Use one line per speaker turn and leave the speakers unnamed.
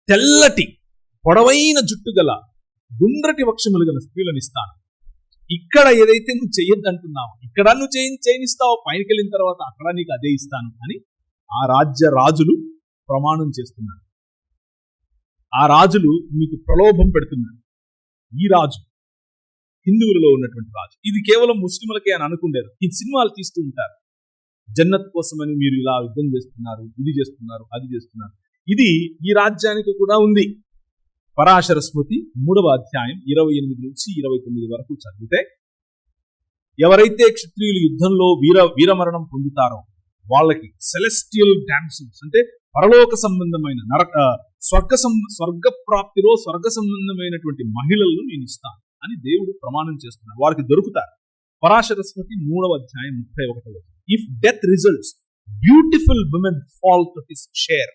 తెల్లటి పొడవైన జుట్టు గల గుండ్రటి వక్షములు గల స్త్రీలను ఇస్తాను. ఇక్కడ ఏదైతే నువ్వు చెయ్యొద్దు అంటున్నావు, ఇక్కడ నువ్వు చేయనిస్తావు, పైకి వెళ్ళిన తర్వాత అక్కడ నీకు అదే ఇస్తాను అని ఆ రాజులు ప్రమాణం చేస్తున్నారు. ఆ రాజులు మీకు ప్రలోభం పెడుతున్నారు. ఈ రాజు హిందువులలో ఉన్నటువంటి రాజు. ఇది కేవలం ముస్లింలకే అని అనుకుంటారు. ఈ సినిమాలు తీస్తూ ఉంటారు, జన్నత్ కోసమని మీరు ఇలా యుద్ధం చేస్తున్నారు, ఇది చేస్తున్నారు, అది చేస్తున్నారు. ఇది ఈ రాజ్యానికి కూడా ఉంది. పరాశర స్మృతి 3వ అధ్యాయం 28 నుంచి 29 వరకు చదివితే, ఎవరైతే క్షత్రియులు యుద్ధంలో వీరమరణం పొందుతారో వాళ్ళకి సెలెస్టియల్ డాన్సర్స్ అంటే పరలోక సంబంధమైన స్వర్గ ప్రాప్తిలో స్వర్గ సంబంధమైనటువంటి మహిళలను నేను ఇస్తాను అని దేవుడు ప్రమాణం చేస్తున్నాడు. వారికి దొరుకుతారు. పరాశర స్మృతి 3వ అధ్యాయం 31. If death results, beautiful women fall to his share.